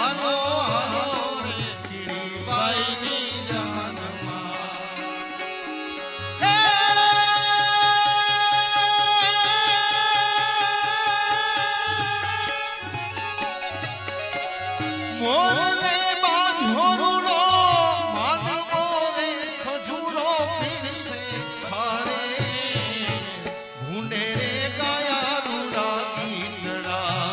હાલો હાલો રે કીડીબાઈની જાનમાં મોરલે બાંધો રૂડો માંડવો રે ખજૂરો પીરસે ખારે ભૂંડે રે ગાયા રૂડા ગીતડા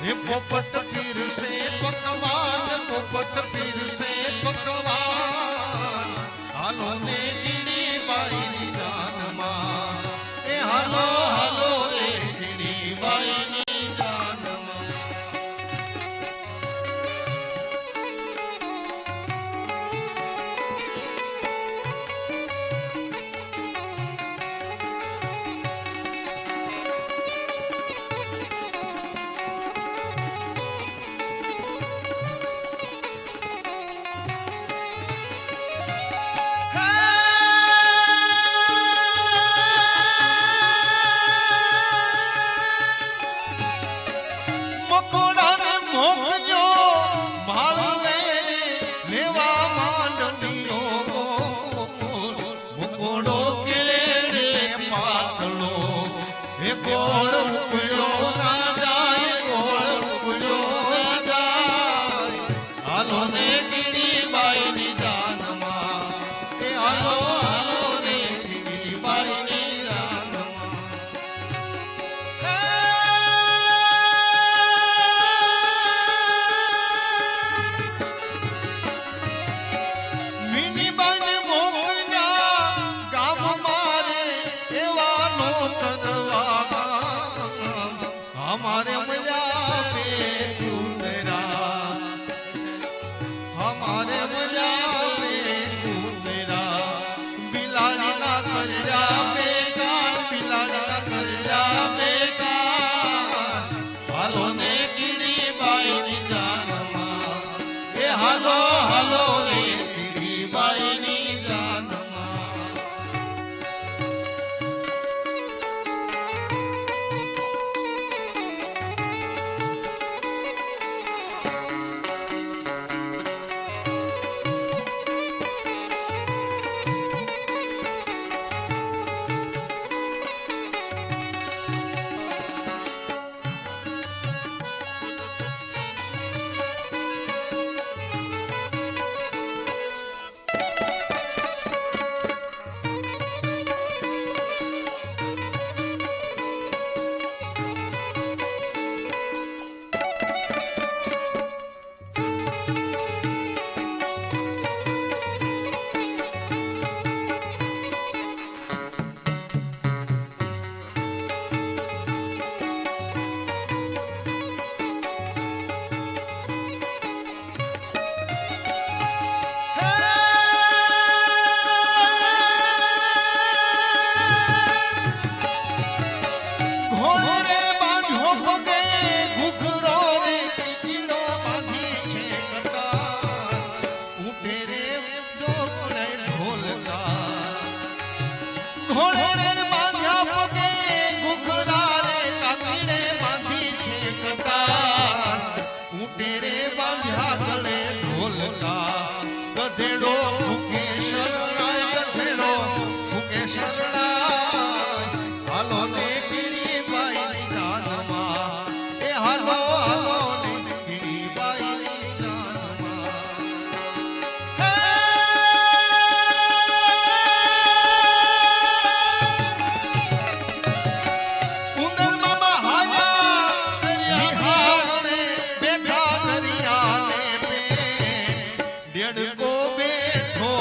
હે પોપટ પીરસે પકવાન પોપટ પીરસે પકવાન હાલો ને કીડીબાઈની જાનમાં એ હાલો હાલો રે કીડીબાઈની જાનમાં ગોળ ઉપડ્યો ના જાય ગોળ ઉપડ્યો ના જાય હાલો ને કીડીબાઈની જાનમાં એ હાલો હાલો ને કીડીબાઈની જાનમાં મીનીબાને મોકલ્યા ગામ મારે એવા નો ચરવા हमारे मजा पे मेरा हमारे मजा पे मेरा बिलाड़ी का करजा बेगा बिलाड़ी का करजा बेगा हालो ने कीડીબાઈની જાનમાં એ હાલો હાલો રે કીડીબાઈની જાનમાં ગધેડો ભૂકે શરણાય ગધેડો ભૂકે શરણાય હાલો ને કીડીબાઈની જાનમાં એ હાલો હાલો ને કીડીબાઈની જાનમાં ઉંદર મામા હાયા નિહાળને બેઠા દરિયાને બે દેડકો બેઠો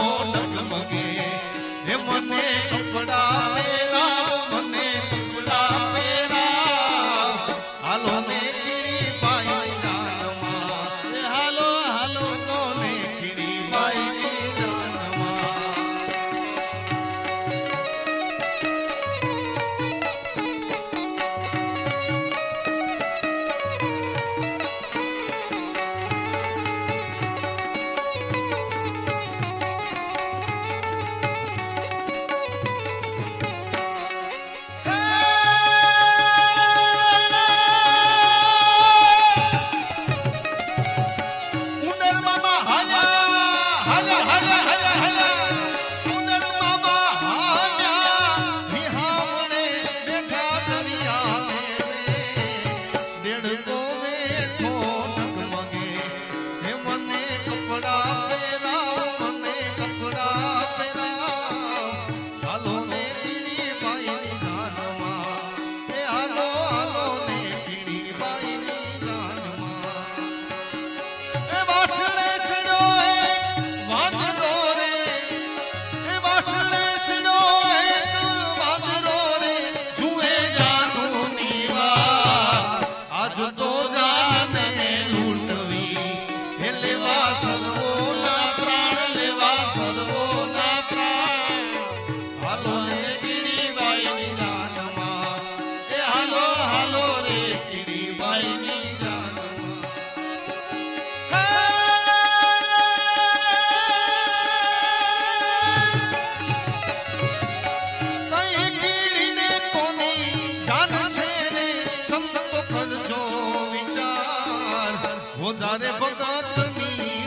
જગતની